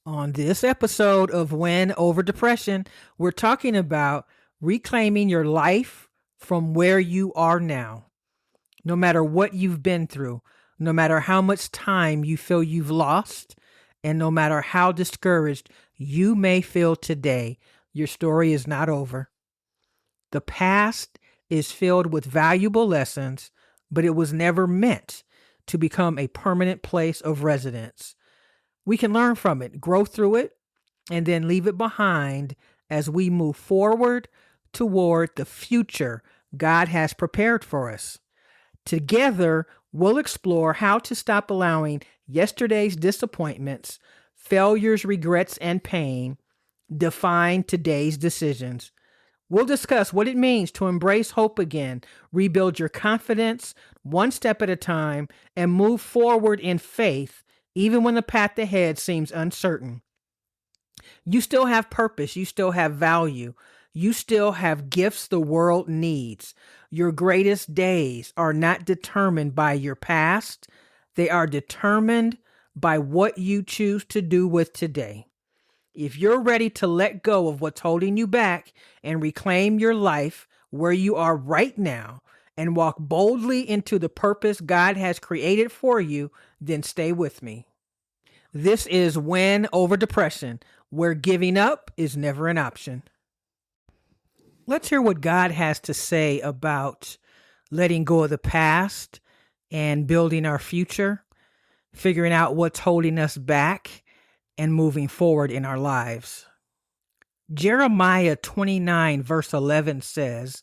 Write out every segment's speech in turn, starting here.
On this episode of Win Over Depression, we're talking about reclaiming your life from where you are now. No matter what you've been through, no matter how much time you feel you've lost, and no matter how discouraged you may feel today, your story is not over. The past is filled with valuable lessons, but it was never meant to become a permanent place of residence. We can learn from it, grow through it, and then leave it behind as we move forward toward the future God has prepared for us. Together, we'll explore how to stop allowing yesterday's disappointments, failures, regrets, and pain define today's decisions. We'll discuss what it means to embrace hope again, rebuild your confidence one step at a time, and move forward in faith even when the path ahead seems uncertain. You still have purpose. You still have value. You still have gifts the world needs. Your greatest days are not determined by your past. They are determined by what you choose to do with today. If you're ready to let go of what's holding you back and reclaim your life where you are right now and walk boldly into the purpose God has created for you, then stay with me. This is Win Over Depression, where giving up is never an option. Let's hear what God has to say about letting go of the past and building our future, figuring out what's holding us back, and moving forward in our lives. Jeremiah 29 verse 11 says,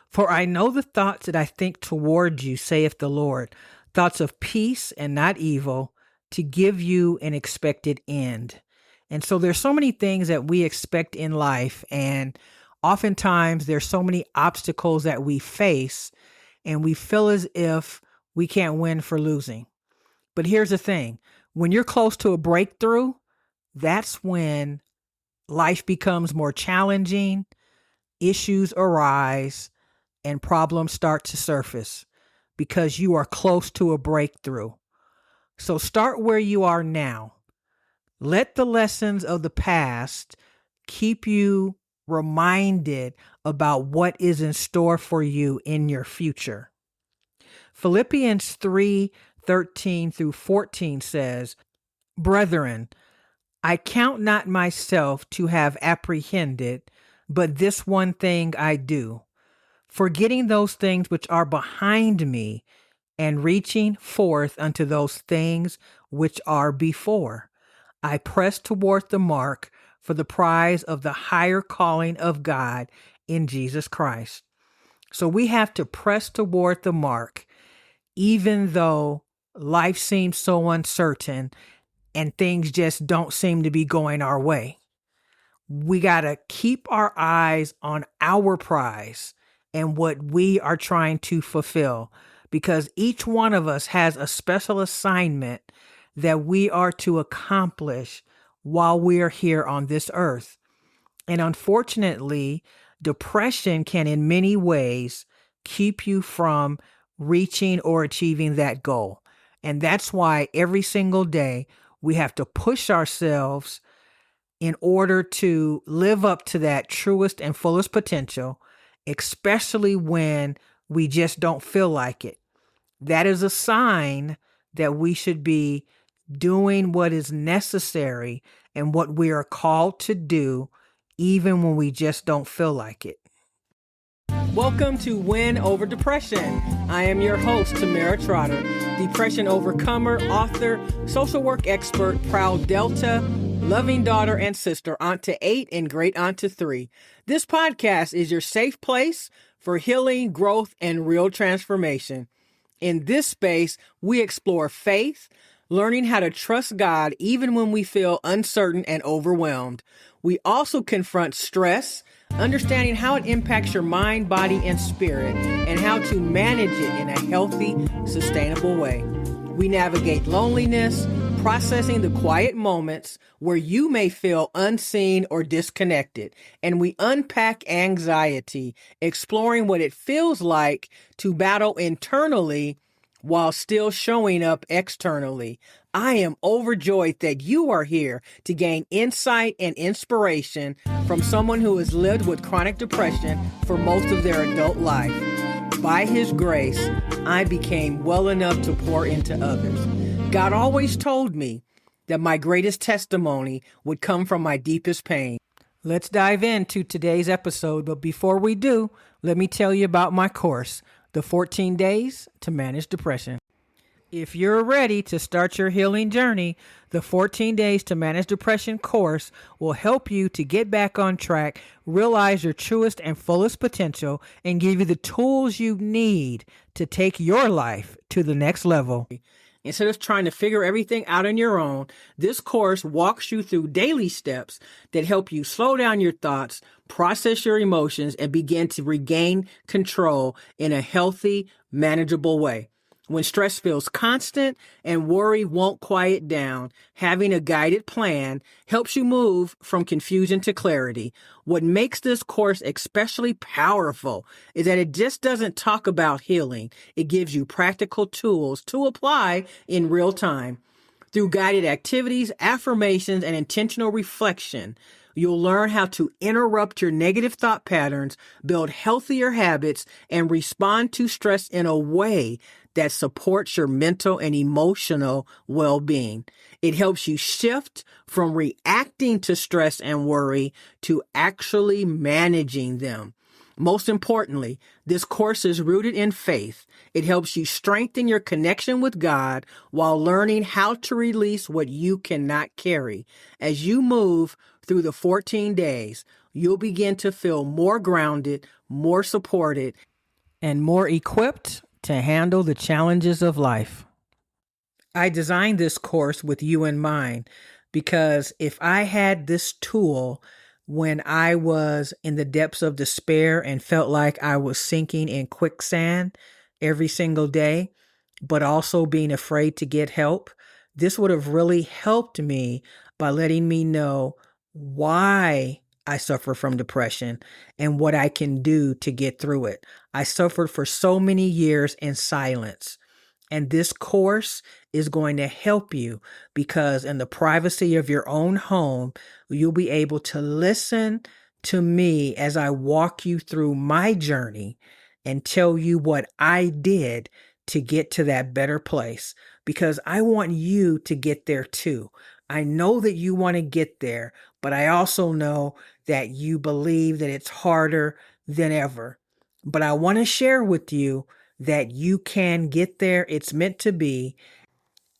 "For I know the thoughts that I think toward you, saith the Lord, thoughts of peace and not evil, to give you an expected end." And so there's so many things that we expect in life, and oftentimes there's so many obstacles that we face, and we feel as if we can't win for losing. But here's the thing, when you're close to a breakthrough, that's when life becomes more challenging, issues arise, and problems start to surface because you are close to a breakthrough. So start where you are now. Let the lessons of the past keep you reminded about what is in store for you in your future. Philippians 3:13 through 14 says, "Brethren, I count not myself to have apprehended, but this one thing I do, forgetting those things which are behind me, and reaching forth unto those things which are before. I press toward the mark for the prize of the higher calling of God in Jesus Christ." So we have to press toward the mark, even though life seems so uncertain and things just don't seem to be going our way. We got to keep our eyes on our prize and what we are trying to fulfill, because each one of us has a special assignment that we are to accomplish while we are here on this earth. And unfortunately, depression can in many ways keep you from reaching or achieving that goal. And that's why every single day we have to push ourselves in order to live up to that truest and fullest potential, especially when we just don't feel like it. That is a sign that we should be doing what is necessary and what we are called to do, even when we just don't feel like it. Welcome to Win Over Depression. I am your host, Tamara Trotter, depression overcomer, author, social work expert, proud Delta, loving daughter and sister, aunt to 8 and great aunt to 3. This podcast is your safe place for healing, growth, and real transformation. In this space, we explore faith, learning how to trust God even when we feel uncertain and overwhelmed. We also confront stress, understanding how it impacts your mind, body, and spirit, and how to manage it in a healthy, sustainable way. We navigate loneliness, processing the quiet moments where you may feel unseen or disconnected, and we unpack anxiety, exploring what it feels like to battle internally while still showing up externally. I am overjoyed that you are here to gain insight and inspiration from someone who has lived with chronic depression for most of their adult life. By His grace, I became well enough to pour into others. God always told me that my greatest testimony would come from my deepest pain. Let's dive into today's episode, but before we do, let me tell you about my course, The 14 Days to Manage Depression. If you're ready to start your healing journey, the 14 Days to Manage Depression course will help you to get back on track, realize your truest and fullest potential, and give you the tools you need to take your life to the next level. Instead of trying to figure everything out on your own, this course walks you through daily steps that help you slow down your thoughts, process your emotions, and begin to regain control in a healthy, manageable way. When stress feels constant and worry won't quiet down, having a guided plan helps you move from confusion to clarity. What makes this course especially powerful is that it just doesn't talk about healing. It gives you practical tools to apply in real time. Through guided activities, affirmations, and intentional reflection, you'll learn how to interrupt your negative thought patterns, build healthier habits, and respond to stress in a way that supports your mental and emotional well-being. It helps you shift from reacting to stress and worry to actually managing them. Most importantly, this course is rooted in faith. It helps you strengthen your connection with God while learning how to release what you cannot carry. As you move through the 14 days, you'll begin to feel more grounded, more supported, and more equipped to handle the challenges of life. I designed this course with you in mind because if I had this tool when I was in the depths of despair and felt like I was sinking in quicksand every single day, but also being afraid to get help, this would have really helped me by letting me know why I suffer from depression and what I can do to get through it. I suffered for so many years in silence. And this course is going to help you because in the privacy of your own home, you'll be able to listen to me as I walk you through my journey and tell you what I did to get to that better place, because I want you to get there too. I know that you want to get there, but I also know that you believe that it's harder than ever. But I want to share with you that you can get there. It's meant to be.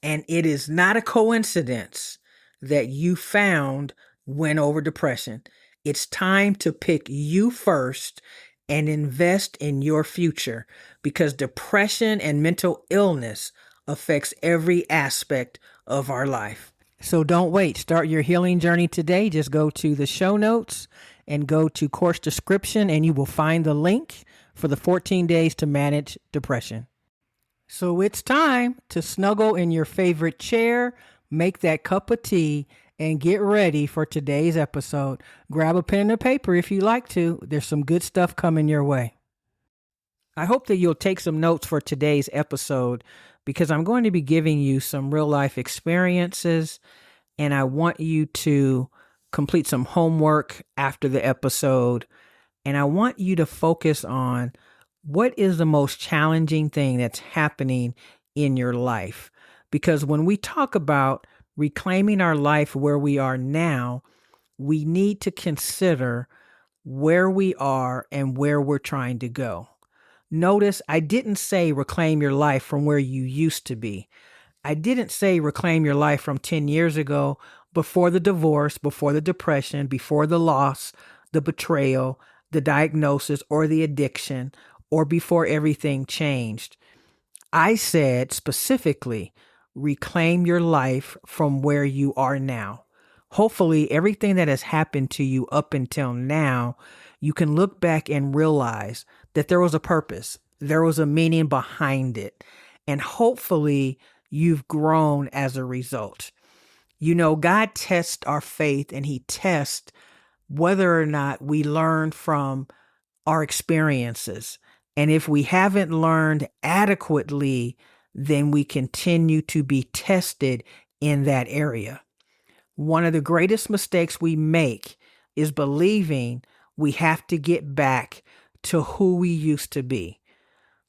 And it is not a coincidence that you found Win Over Depression. It's time to pick you first and invest in your future, because depression and mental illness affects every aspect of our life. So don't wait. Start your healing journey today. Just go to the show notes and go to course description, and you will find the link for the 14 days to manage depression. So it's time to snuggle in your favorite chair, make that cup of tea, and get ready for today's episode. Grab a pen and a paper if you like to. There's some good stuff coming your way. I hope that you'll take some notes for today's episode because I'm going to be giving you some real life experiences, and I want you to complete some homework after the episode. And I want you to focus on what is the most challenging thing that's happening in your life. Because when we talk about reclaiming our life where we are now, we need to consider where we are and where we're trying to go. Notice I didn't say reclaim your life from where you used to be. I didn't say reclaim your life from 10 years ago, before the divorce, before the depression, before the loss, the betrayal, the diagnosis, or the addiction, or before everything changed. I said specifically, reclaim your life from where you are now. Hopefully, everything that has happened to you up until now, you can look back and realize that there was a purpose. There was a meaning behind it. And hopefully, you've grown as a result. You know, God tests our faith, and He tests whether or not we learn from our experiences. And if we haven't learned adequately, then we continue to be tested in that area. One of the greatest mistakes we make is believing we have to get back to who we used to be.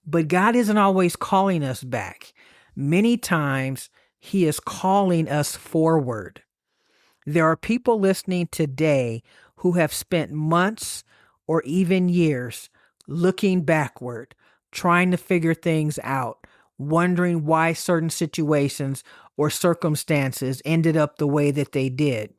But God isn't always calling us back. Many times, He is calling us forward. There are people listening today who have spent months or even years looking backward, trying to figure things out, wondering why certain situations or circumstances ended up the way that they did.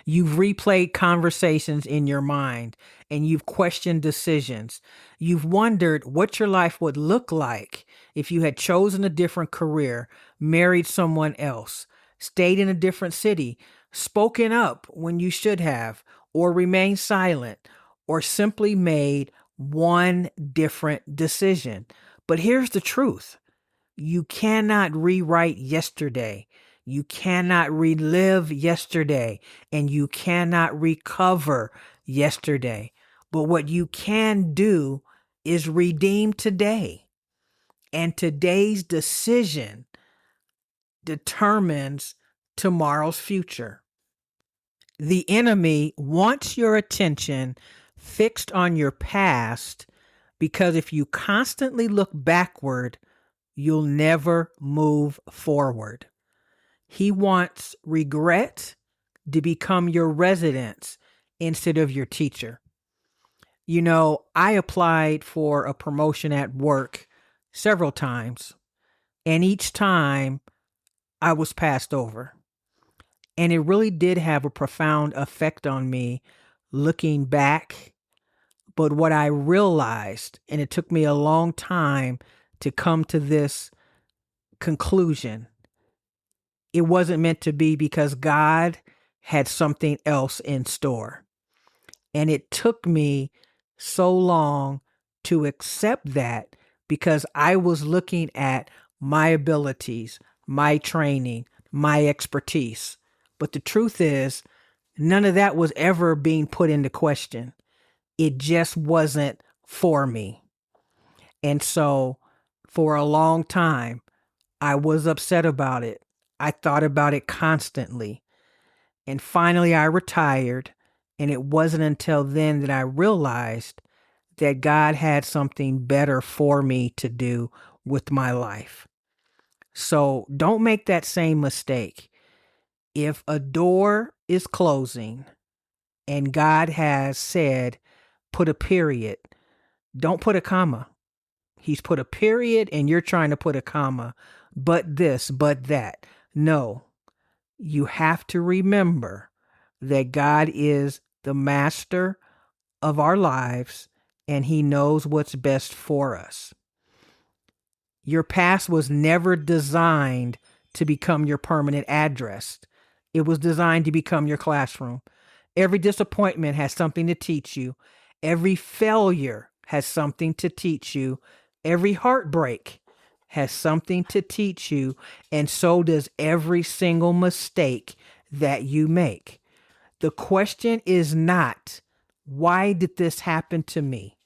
You've replayed conversations in your mind and you've questioned decisions. You've wondered what your life would look like if you had chosen a different career, married someone else, stayed in a different city, spoken up when you should have, or remained silent, or simply made one different decision. But here's the truth. You cannot rewrite yesterday. You cannot relive yesterday, and you cannot recover yesterday. But what you can do is redeem today. And today's decision determines tomorrow's future. The enemy wants your attention fixed on your past because if you constantly look backward, you'll never move forward. He wants regret to become your residence instead of your teacher. You know, I applied for a promotion at work several times, and each time I was passed over. And it really did have a profound effect on me looking back. But what I realized, and it took me a long time to come to this conclusion, it wasn't meant to be because God had something else in store. And it took me so long to accept that because I was looking at my abilities, my training, my expertise. But the truth is, none of that was ever being put into question. It just wasn't for me. And so for a long time, I was upset about it. I thought about it constantly. And finally, I retired. And it wasn't until then that I realized that God had something better for me to do with my life. So don't make that same mistake. If a door is closing and God has said, put a period, don't put a comma. He's put a period and you're trying to put a comma, but this, but that. No, you have to remember that God is the master of our lives and He knows what's best for us. Your past was never designed to become your permanent address. It was designed to become your classroom. Every disappointment has something to teach you. Every failure has something to teach you. Every heartbreak has something to teach you. And so does every single mistake that you make. The question is not, why did this happen to me?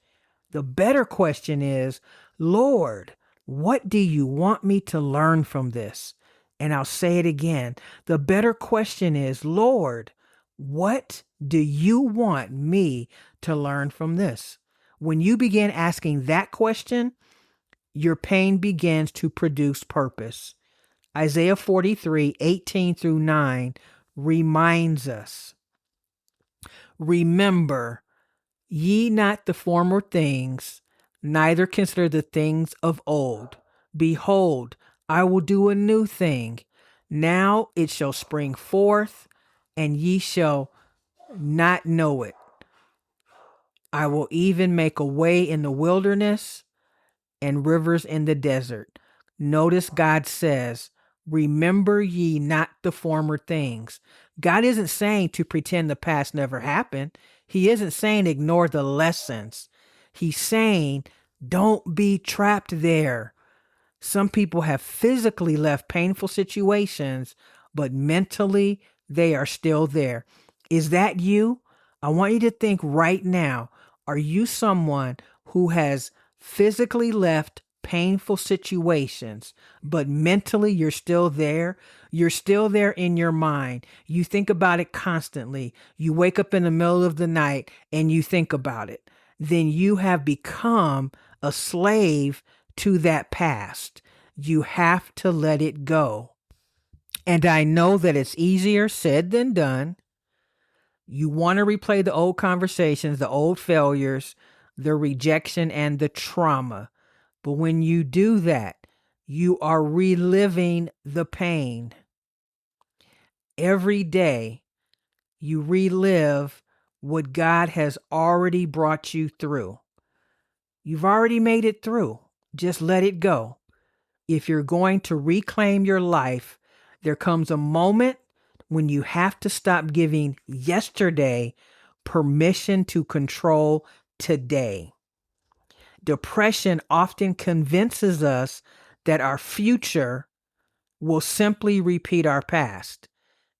The better question is, Lord, what do you want me to learn from this? And I'll say it again. The better question is, Lord, what do you want me to learn from this? When you begin asking that question, your pain begins to produce purpose. Isaiah 43:18-9 reminds us, remember ye not the former things, neither consider the things of old. Behold, I will do a new thing. Now it shall spring forth, and ye shall not know it. I will even make a way in the wilderness and rivers in the desert. Notice God says, remember ye not the former things. God isn't saying to pretend the past never happened. He isn't saying ignore the lessons. He's saying don't be trapped there. Some people have physically left painful situations, but mentally they are still there. Is that you? I want you to think right now. Are you someone who has physically left painful situations, but mentally you're still there. You're still there in your mind. You think about it constantly. You wake up in the middle of the night and you think about it. Then you have become a slave to that past. You have to let it go. And I know that it's easier said than done. You want to replay the old conversations, the old failures, the rejection, and the trauma. But when you do that, you are reliving the pain. Every day, you relive what God has already brought you through. You've already made it through. Just let it go. If you're going to reclaim your life, there comes a moment when you have to stop giving yesterday permission to control today. Depression often convinces us that our future will simply repeat our past.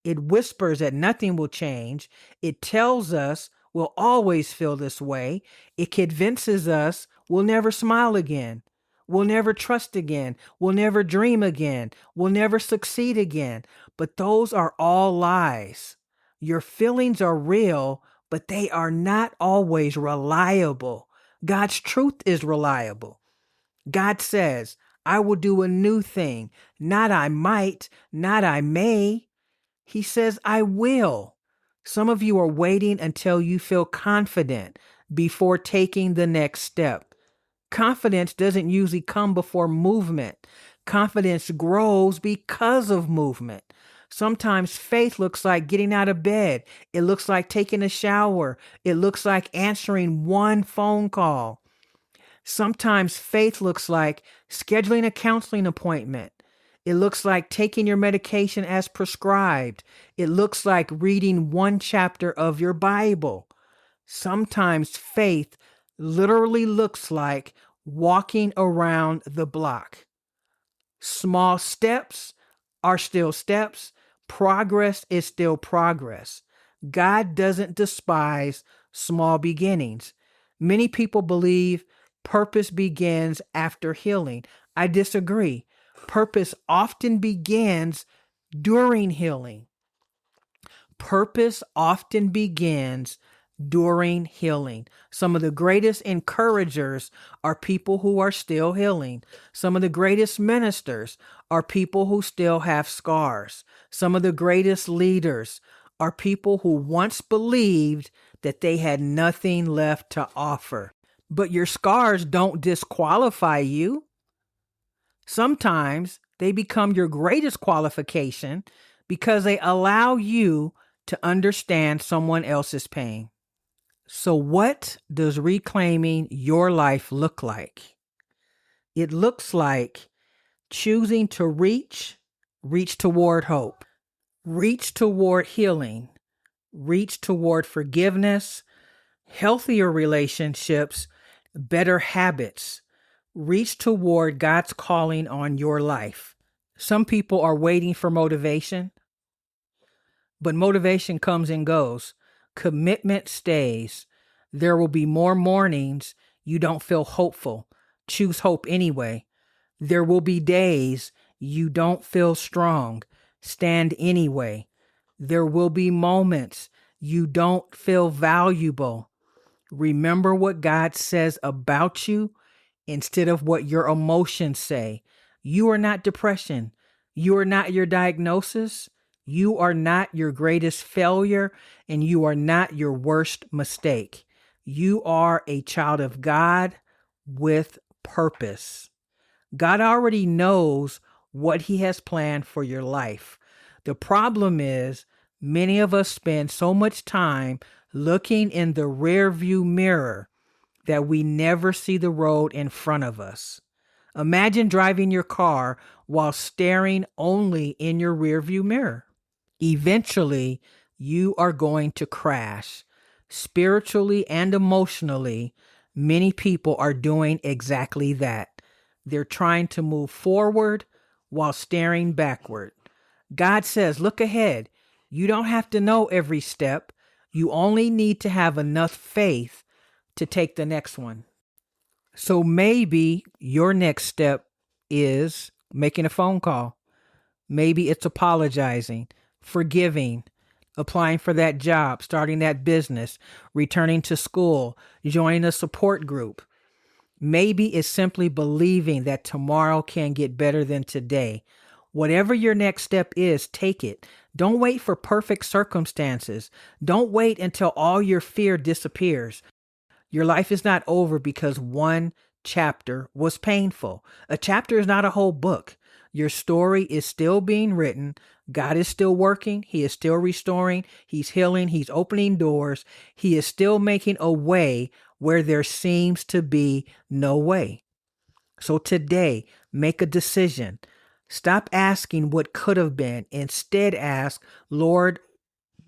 It whispers that nothing will change. It tells us we'll always feel this way. It convinces us we'll never smile again. We'll never trust again. We'll never dream again. We'll never succeed again. But those are all lies. Your feelings are real, but they are not always reliable. God's truth is reliable. God says, I will do a new thing. Not I might, not I may. He says, I will. Some of you are waiting until you feel confident before taking the next step. Confidence doesn't usually come before movement. Confidence grows because of movement. Sometimes faith looks like getting out of bed. It looks like taking a shower. It looks like answering one phone call. Sometimes faith looks like scheduling a counseling appointment. It looks like taking your medication as prescribed. It looks like reading one chapter of your Bible. Sometimes faith literally looks like walking around the block. Small steps are still steps. Progress is still progress. God doesn't despise small beginnings. Many people believe purpose begins after healing. I disagree. Purpose often begins during healing. Purpose often begins during healing. Some of the greatest encouragers are people who are still healing. Some of the greatest ministers are people who still have scars. Some of the greatest leaders are people who once believed that they had nothing left to offer. But your scars don't disqualify you. Sometimes they become your greatest qualification because they allow you to understand someone else's pain. So what does reclaiming your life look like? It looks like choosing to reach toward hope, reach toward healing, reach toward forgiveness, healthier relationships, better habits, reach toward God's calling on your life. Some people are waiting for motivation, but motivation comes and goes. Commitment stays. There will be more mornings you don't feel hopeful. Choose hope anyway. There will be days you don't feel strong. Stand anyway. There will be moments you don't feel valuable. Remember what God says about you instead of what your emotions say. You are not depression. You are not your diagnosis. You are not your greatest failure, and you are not your worst mistake. You are a child of God with purpose. God already knows what He has planned for your life. The problem is, many of us spend so much time looking in the rearview mirror that we never see the road in front of us. Imagine driving your car while staring only in your rearview mirror. Eventually, you are going to crash. Spiritually and emotionally, many people are doing exactly that. They're trying to move forward while staring backward. God says, look ahead. You don't have to know every step. You only need to have enough faith to take the next one. So maybe your next step is making a phone call. Maybe it's apologizing, forgiving, applying for that job, starting that business, returning to school, joining a support group. Maybe it's simply believing that tomorrow can get better than today. Whatever your next step is, take it. Don't wait for perfect circumstances. Don't wait until all your fear disappears. Your life is not over because one chapter was painful. A chapter is not a whole book. Your story is still being written. God is still working. He is still restoring. He's healing. He's opening doors. He is still making a way where there seems to be no way. So today, make a decision. Stop asking what could have been. Instead, ask, Lord,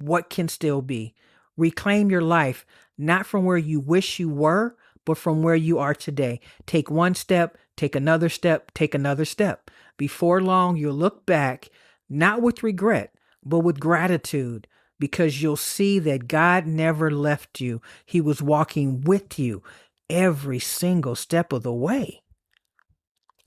what can still be? Reclaim your life, not from where you wish you were, but from where you are today. Take one step, take another step, take another step. Before long, you'll look back, not with regret, but with gratitude, because you'll see that God never left you. He was walking with you every single step of the way.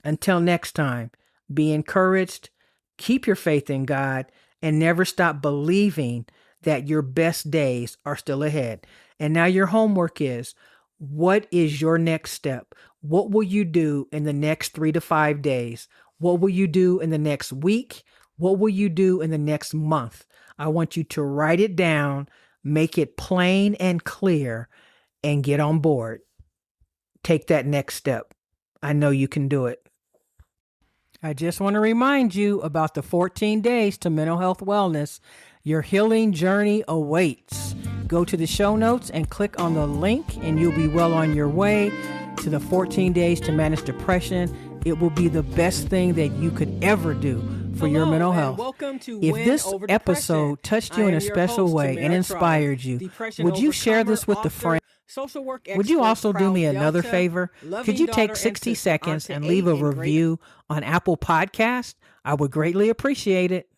Until next time, be encouraged, keep your faith in God, and never stop believing that your best days are still ahead. And now your homework is, what is your next step? What will you do in the next 3 to 5 days? What will you do in the next week? What will you do in the next month? I want you to write it down, make it plain and clear, and get on board. Take that next step. I know you can do it. I just want to remind you about the 14 days to mental health wellness. Your healing journey awaits. Go to the show notes and click on the link, and you'll be well on your way to the 14 days to manage depression. It will be the best thing that you could ever do for your mental health. If this episode touched you in a special way and inspired you, would you share this with a friend? Would you also do me another favor? Could you take 60 seconds and leave a review on Apple Podcast? I would greatly appreciate it.